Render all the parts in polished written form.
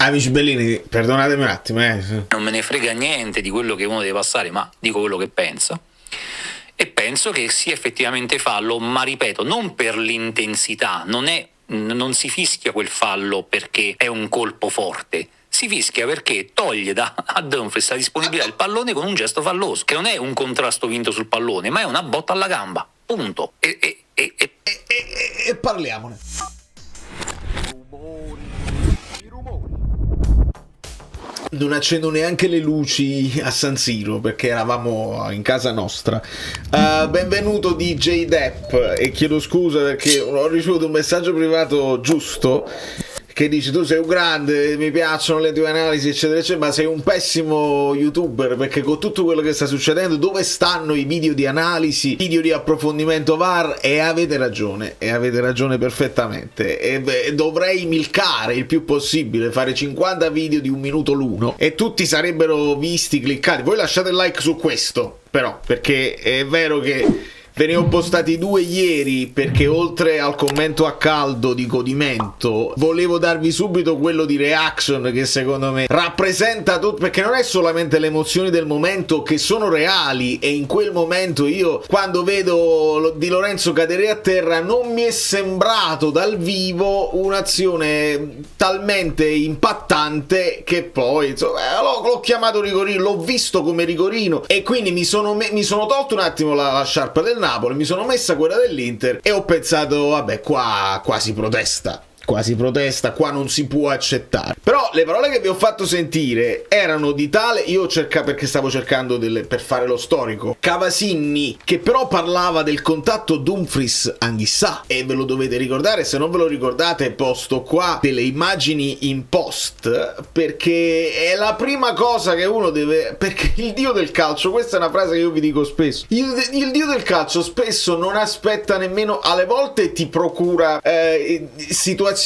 Amici bellini, perdonatemi un attimo, Non me ne frega niente di quello che uno deve passare, ma dico quello che penso. E penso che sia effettivamente fallo, ma ripeto, non per l'intensità, non si fischia quel fallo perché è un colpo forte. Si fischia perché toglie a Dumfries la disponibilità del pallone con un gesto falloso, che non è un contrasto vinto sul pallone, ma è una botta alla gamba. Punto. E parliamone. Non accendo neanche le luci a San Siro perché eravamo in casa nostra. Benvenuto DJ Depp, e chiedo scusa perché ho ricevuto un messaggio privato giusto che dice: tu sei un grande, mi piacciono le tue analisi eccetera eccetera, ma sei un pessimo youtuber, perché con tutto quello che sta succedendo dove stanno i video di analisi, video di approfondimento VAR? E avete ragione perfettamente, e dovrei milcare il più possibile, fare 50 video di 1 minuto l'uno e tutti sarebbero visti, cliccati. Voi lasciate il like su questo però, perché è vero che ve ne ho postati 2 ieri, perché oltre al commento a caldo di godimento volevo darvi subito quello di reaction, che secondo me rappresenta tutto, perché non è solamente le emozioni del momento che sono reali, e in quel momento io, quando vedo Di Lorenzo cadere a terra, non mi è sembrato dal vivo un'azione talmente impattante che poi insomma, l'ho chiamato rigorino, l'ho visto come rigorino, e quindi mi sono tolto un attimo la sciarpa del Napoli, mi sono messa quella dell'Inter e ho pensato vabbè, qua si protesta, qua non si può accettare. Però le parole che vi ho fatto sentire erano di tale, perché stavo cercando per fare lo storico, Cavasinni, che però parlava del contatto Dumfries-Anghissà, e ve lo dovete ricordare. Se non ve lo ricordate, posto qua delle immagini in post, perché è la prima cosa che uno deve, perché il dio del calcio, questa è una frase che io vi dico spesso, il dio del calcio spesso non aspetta nemmeno, alle volte ti procura situazioni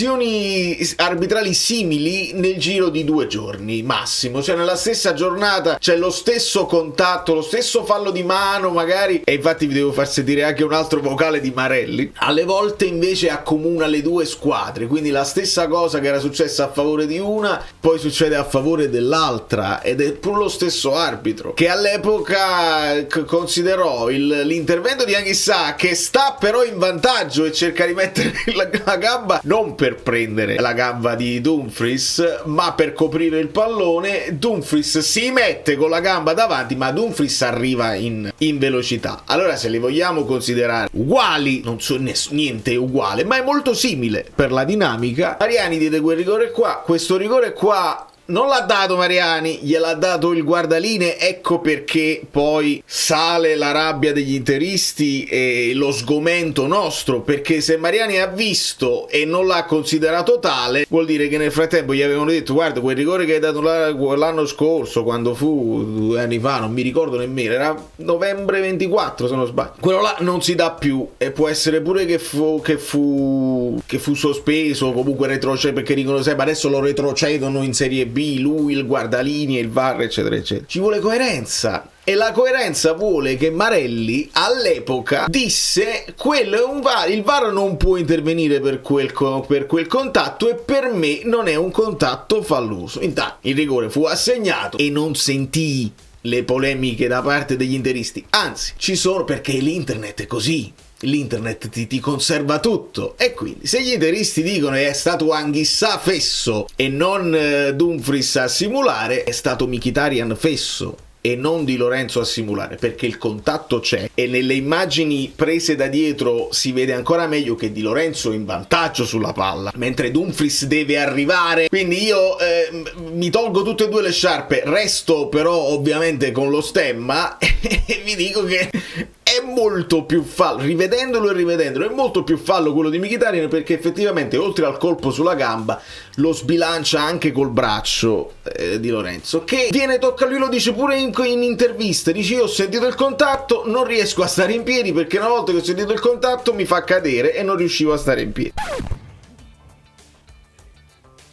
arbitrali simili nel giro di 2 giorni massimo, cioè nella stessa giornata c'è lo stesso contatto, lo stesso fallo di mano magari, e infatti vi devo far sentire anche un altro vocale di Marelli. Alle volte invece accomuna le 2 squadre, quindi la stessa cosa che era successa a favore di una poi succede a favore dell'altra, ed è pure lo stesso arbitro che all'epoca considerò l'intervento di Anghissà, che sta però in vantaggio, e cerca di mettere la gamba non per prendere la gamba di Dumfries, ma per coprire il pallone. Dumfries si mette con la gamba davanti, ma Dumfries arriva in velocità. Allora, se li vogliamo considerare uguali, non so, niente è uguale, ma è molto simile per la dinamica. Mariani diede quel rigore qua, questo rigore qua non l'ha dato Mariani, gliel'ha dato il guardalinee. Ecco perché poi sale la rabbia degli interisti e lo sgomento nostro, perché se Mariani ha visto e non l'ha considerato tale, vuol dire che nel frattempo gli avevano detto: guarda, quel rigore che hai dato l'anno scorso, quando fu 2 anni fa, non mi ricordo nemmeno, era novembre 24 se non sbaglio, quello là non si dà più, e può essere pure che fu sospeso, comunque retrocesso, perché dicono sempre adesso lo retrocedono in Serie B, lui, il guardalinee, il VAR eccetera eccetera. Ci vuole coerenza, e la coerenza vuole che Marelli all'epoca disse: quello è un VAR, il VAR non può intervenire per quel contatto, e per me non è un contatto falloso. Intanto il rigore fu assegnato e non sentii le polemiche da parte degli interisti, anzi ci sono, perché l'internet è così. L'internet ti conserva tutto, e quindi se gli interisti dicono è stato Anghissà fesso e non Dumfries a simulare, è stato Mkhitaryan fesso e non Di Lorenzo a simulare, perché il contatto c'è, e nelle immagini prese da dietro si vede ancora meglio che Di Lorenzo è in vantaggio sulla palla, mentre Dumfries deve arrivare. Quindi io mi tolgo tutte e 2 le sciarpe, resto però ovviamente con lo stemma e vi dico che è molto più fallo, rivedendolo, è molto più fallo quello di Mkhitaryan, perché effettivamente oltre al colpo sulla gamba lo sbilancia anche col braccio di Lorenzo, che viene tocca, lui lo dice pure in interviste, dice: io ho sentito il contatto, non riesco a stare in piedi, perché una volta che ho sentito il contatto mi fa cadere e non riuscivo a stare in piedi.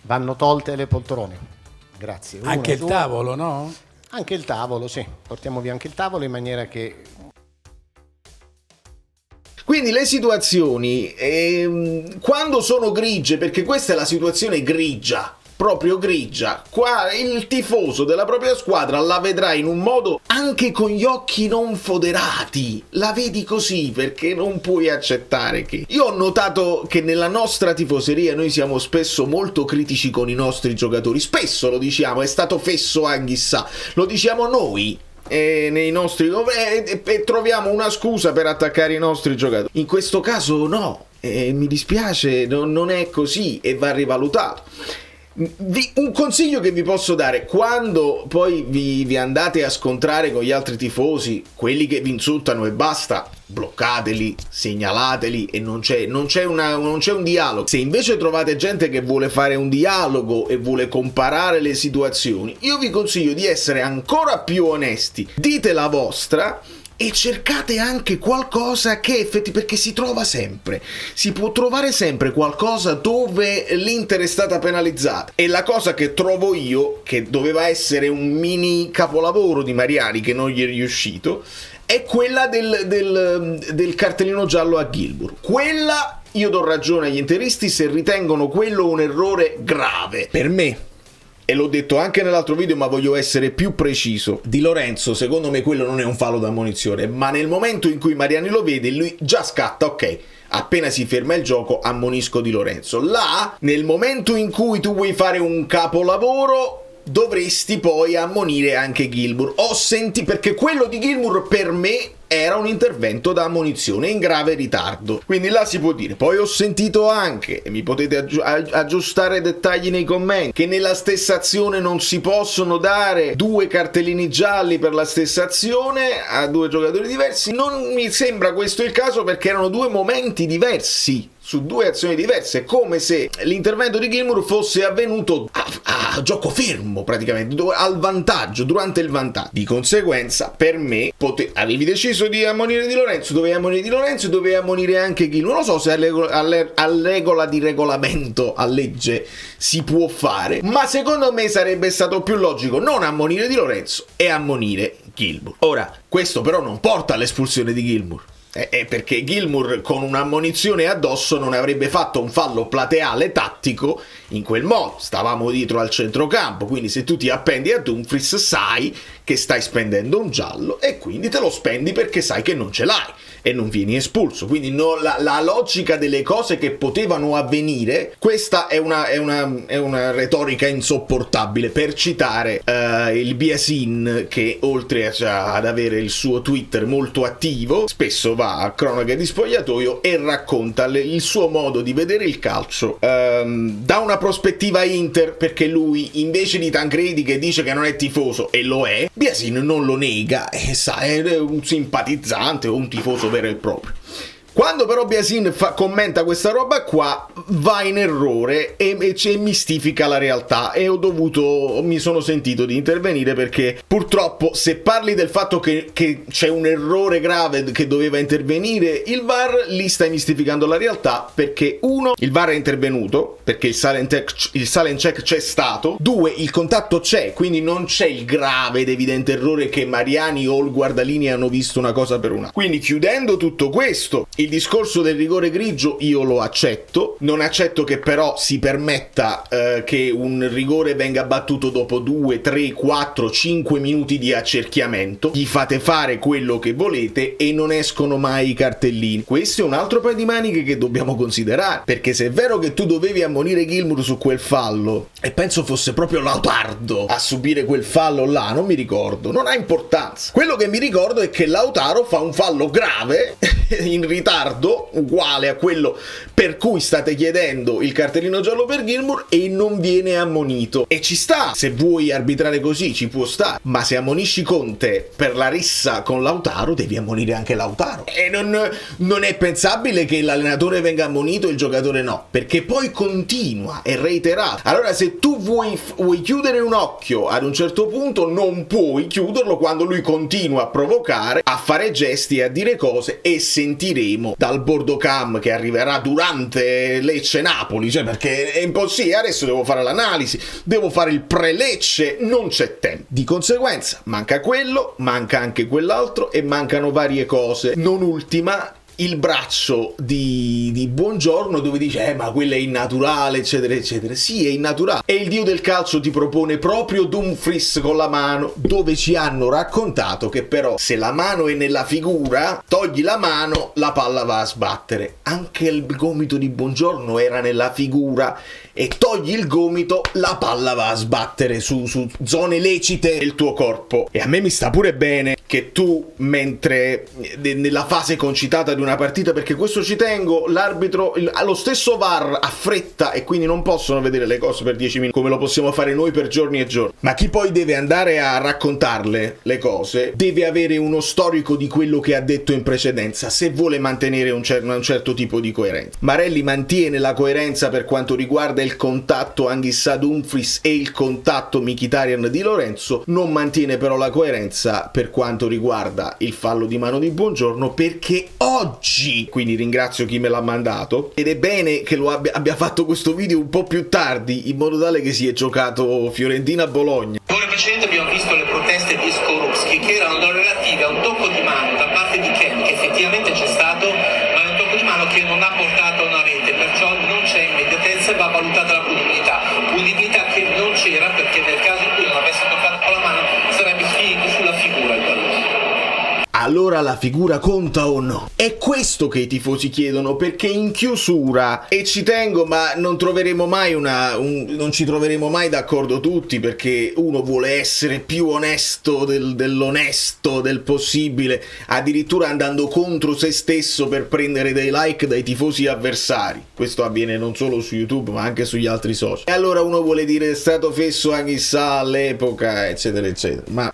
Vanno tolte le poltrone, grazie. Anche il tavolo, no? Anche il tavolo, sì, portiamo via anche il tavolo, in maniera che Quindi le situazioni, quando sono grigie, perché questa è la situazione grigia, proprio grigia. Qua il tifoso della propria squadra la vedrà in un modo anche con gli occhi non foderati, la vedi così perché non puoi accettare che... Io ho notato che nella nostra tifoseria noi siamo spesso molto critici con i nostri giocatori, spesso lo diciamo, è stato fesso Anghissà, lo diciamo noi nei nostri e troviamo una scusa per attaccare i nostri giocatori. In questo caso no, mi dispiace, non è così e va rivalutato. Un consiglio che vi posso dare: quando poi vi andate a scontrare con gli altri tifosi, quelli che vi insultano e basta, bloccateli, segnalateli e non c'è un dialogo. Se invece trovate gente che vuole fare un dialogo e vuole comparare le situazioni, io vi consiglio di essere ancora più onesti, dite la vostra e cercate anche qualcosa che perché si trova sempre, si può trovare sempre qualcosa dove l'Inter è stata penalizzata. E la cosa che trovo io, che doveva essere un mini capolavoro di Mariani che non gli è riuscito, è quella del cartellino giallo a Guilmour. Quella io do ragione agli interisti se ritengono quello un errore grave. Per me, e l'ho detto anche nell'altro video ma voglio essere più preciso, Di Lorenzo secondo me quello non è un fallo d'ammonizione, ma nel momento in cui Mariani lo vede lui già scatta, ok, appena si ferma il gioco ammonisco Di Lorenzo. Là, nel momento in cui tu vuoi fare un capolavoro, dovresti poi ammonire anche Guilmour. Perché quello di Guilmour per me era un intervento da ammonizione in grave ritardo, quindi là si può dire. Poi ho sentito anche, e mi potete aggiustare dettagli nei commenti, che nella stessa azione non si possono dare due cartellini gialli per la stessa azione a due giocatori diversi. Non mi sembra questo il caso, perché erano due momenti diversi su due azioni diverse, come se l'intervento di Guilmour fosse avvenuto a gioco fermo, praticamente al vantaggio, durante il vantaggio. Di conseguenza, per me, avevi deciso di ammonire Di Lorenzo, dovevi ammonire Di Lorenzo e dovevi ammonire anche Guilmour. Non lo so se a regola di regolamento, a legge, si può fare, ma secondo me sarebbe stato più logico non ammonire Di Lorenzo e ammonire Guilmour. Ora, questo però non porta all'espulsione di Guilmour. Perché Guilmour con un'ammonizione addosso non avrebbe fatto un fallo plateale tattico in quel modo. Stavamo dietro al centrocampo, quindi se tu ti appendi a Dumfries sai che stai spendendo un giallo e quindi te lo spendi perché sai che non ce l'hai e non vieni espulso. Quindi la logica delle cose che potevano avvenire, questa è una retorica insopportabile, per citare il Biasin, che oltre ad avere il suo Twitter molto attivo, spesso va a cronache di spogliatoio e racconta il suo modo di vedere il calcio da una prospettiva Inter, perché lui invece di Tancredi che dice che non è tifoso, e lo è, Biasin non lo nega e sa, è un simpatizzante o un tifoso vero e proprio. Quando però Biasin commenta questa roba qua, va in errore e mistifica la realtà, e mi sono sentito di intervenire, perché purtroppo se parli del fatto che c'è un errore grave che doveva intervenire il VAR, lì stai mistificando la realtà, perché uno, il VAR è intervenuto perché il silent check c'è stato, due, il contatto c'è, quindi non c'è il grave ed evidente errore che Mariani o il guardalinee hanno visto una cosa per una. Quindi, chiudendo tutto questo, il discorso del rigore grigio io lo accetto, non accetto che però si permetta che un rigore venga battuto dopo 2, 3, 4, 5 minuti di accerchiamento. Gli fate fare quello che volete e non escono mai i cartellini. Questo è un altro paio di maniche che dobbiamo considerare, perché se è vero che tu dovevi ammonire Guilmour su quel fallo, e penso fosse proprio Lautaro a subire quel fallo là, non mi ricordo, non ha importanza. Quello che mi ricordo è che Lautaro fa un fallo grave in ritardo, uguale a quello per cui state chiedendo il cartellino giallo per Guilmour, e non viene ammonito. E ci sta, se vuoi arbitrare così ci può stare, ma se ammonisci Conte per la rissa con Lautaro, devi ammonire anche Lautaro. E non è pensabile che l'allenatore venga ammonito e il giocatore no, perché poi continua, è reiterato. Allora, se tu vuoi chiudere un occhio ad un certo punto, non puoi chiuderlo quando lui continua a provocare, a fare gesti e a dire cose, e sentiremo dal Bordocam che arriverà durante Lecce-Napoli, cioè, perché è impossibile, adesso devo fare l'analisi, devo fare il pre-Lecce, non c'è tempo. Di conseguenza manca quello, manca anche quell'altro e mancano varie cose, non ultima il braccio di Buongiorno dove dice ma quello è innaturale eccetera eccetera. Sì, è innaturale, e il dio del calcio ti propone proprio Dumfries con la mano, dove ci hanno raccontato che però se la mano è nella figura, togli la mano, la palla va a sbattere. Anche il gomito di Buongiorno era nella figura, e togli il gomito, la palla va a sbattere su zone lecite del tuo corpo. E a me mi sta pure bene che tu, mentre nella fase concitata di una partita, perché questo ci tengo, l'arbitro, lo stesso VAR ha fretta e quindi non possono vedere le cose per 10 minuti come lo possiamo fare noi per giorni e giorni, ma chi poi deve andare a raccontarle le cose deve avere uno storico di quello che ha detto in precedenza se vuole mantenere un certo tipo di coerenza. Marelli mantiene la coerenza per quanto riguarda il contatto Anguissa Dumfries e il contatto Mkhitaryan di Lorenzo, non mantiene però la coerenza per quanto riguarda il fallo di mano di Buongiorno, perché oggi, quindi ringrazio chi me l'ha mandato, ed è bene che lo abbia fatto questo video un po' più tardi in modo tale che si è giocato Fiorentina-Bologna. Ora precedente abbiamo visto le proteste di Skorupski che erano relative a un tocco di mano da parte di Ken, che effettivamente c'è stato, ma è un tocco di mano che non ha portato a una rete, perciò non c'è immediatezza e va valutata la punibilità che non c'era, perché nel caso in cui non avesse toccato con la mano sarebbe finito sulla figura il pallone. Allora la figura conta o no? È questo che i tifosi chiedono, perché in chiusura, e ci tengo, ma non troveremo mai non ci troveremo mai d'accordo tutti, perché uno vuole essere più onesto dell'onesto del possibile, addirittura andando contro se stesso per prendere dei like dai tifosi avversari. Questo avviene non solo su YouTube ma anche sugli altri social. E allora uno vuole dire è stato fesso chissà all'epoca eccetera eccetera, ma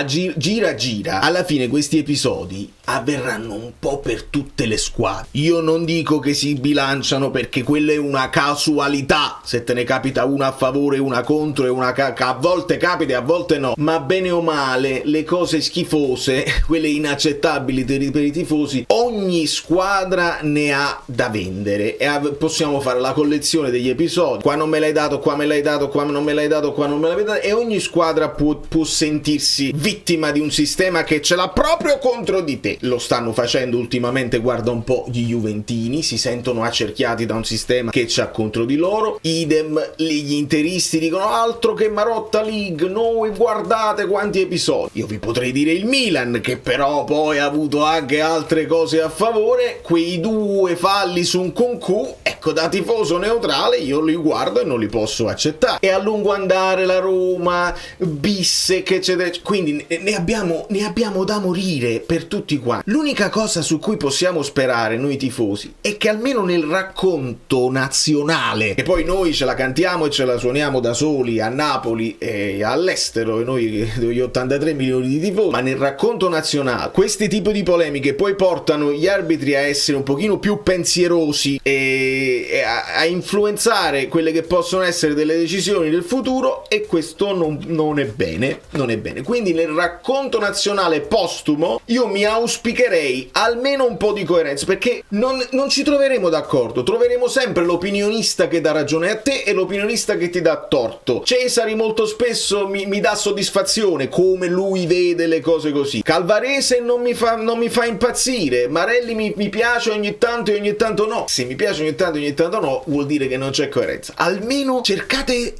gira alla fine questi episodi avverranno un po' per tutte le squadre. Io non dico che si bilanciano, perché quella è una casualità, se te ne capita una a favore e una contro, e una che a volte capita e a volte no, ma bene o male le cose schifose, quelle inaccettabili per i tifosi, ogni squadra ne ha da vendere, e possiamo fare la collezione degli episodi: qua non me l'hai dato, qua me l'hai dato, qua non me l'hai dato, qua non me l'hai dato, e ogni squadra può sentirsi vittima di un sistema che ce l'ha proprio contro di te. Lo stanno facendo ultimamente, guarda un po' gli juventini, si sentono accerchiati da un sistema che c'ha contro di loro. Idem gli interisti dicono altro che Marotta League, noi guardate quanti episodi. Io vi potrei dire il Milan, che però poi ha avuto anche altre cose a favore, quei 2 falli su un Concù, ecco, da tifoso neutrale io li guardo e non li posso accettare. E a lungo andare la Roma, Bissek eccetera, quindi ne abbiamo da morire per tutti quanti. L'unica cosa su cui possiamo sperare noi tifosi è che almeno nel racconto nazionale, e poi noi ce la cantiamo e ce la suoniamo da soli a Napoli e all'estero, e noi gli 83 milioni di tifosi, ma nel racconto nazionale questi tipi di polemiche poi portano gli arbitri a essere un pochino più pensierosi e a influenzare quelle che possono essere delle decisioni del futuro, e questo non è bene, non è bene. Quindi nel racconto nazionale postumo io mi auspicherei almeno un po' di coerenza, perché non ci troveremo d'accordo, troveremo sempre l'opinionista che dà ragione a te e l'opinionista che ti dà torto. Cesari molto spesso mi dà soddisfazione come lui vede le cose così, Calvarese non mi fa impazzire, Marelli mi piace ogni tanto e ogni tanto no. Se mi piace ogni tanto e ogni tanto no, vuol dire che non c'è coerenza. Almeno cercate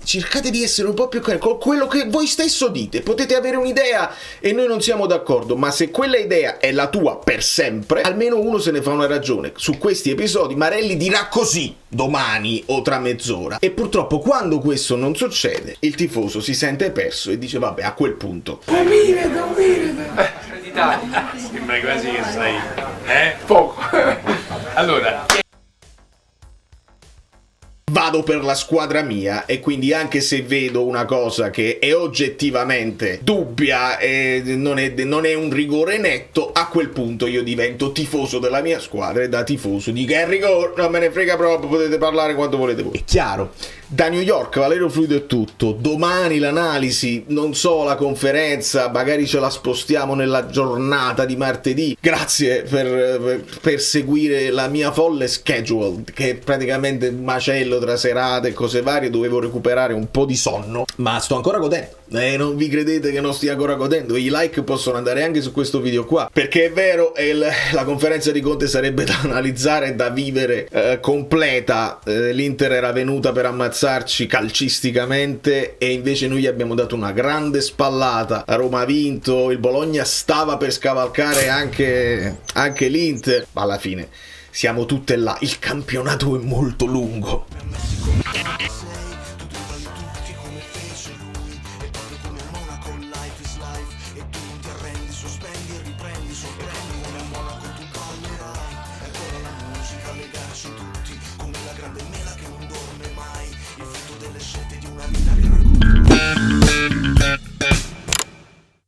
di essere un po' più coerenti con quello che voi stesso dite. Potete avere un'idea e noi non siamo d'accordo, ma se quella idea è la tua per sempre, almeno uno se ne fa una ragione. Su questi episodi Marelli dirà così domani o tra mezz'ora, e purtroppo quando questo non succede il tifoso si sente perso e dice vabbè, a quel punto sembra quasi che sai poco. Allora vado per la squadra mia, e quindi anche se vedo una cosa che è oggettivamente dubbia e non è un rigore netto, a quel punto io divento tifoso della mia squadra, e da tifoso dico è rigore, non me ne frega proprio, potete parlare quanto volete voi. È chiaro. Da New York, Valerio Fluido è tutto. Domani l'analisi, non so, la conferenza, magari ce la spostiamo nella giornata di martedì. Grazie per seguire la mia folle schedule, che è praticamente un macello tra serate e cose varie. Dovevo recuperare un po' di sonno, ma sto ancora godendo. Non vi credete che non stia ancora godendo? I like possono andare anche su questo video qua, perché è vero, la conferenza di Conte sarebbe da analizzare e da vivere completa. L'Inter era venuta per ammazzarci calcisticamente e invece noi gli abbiamo dato una grande spallata. La Roma ha vinto, il Bologna stava per scavalcare anche l'Inter, ma alla fine siamo tutte là, il campionato è molto lungo. Come la grande mela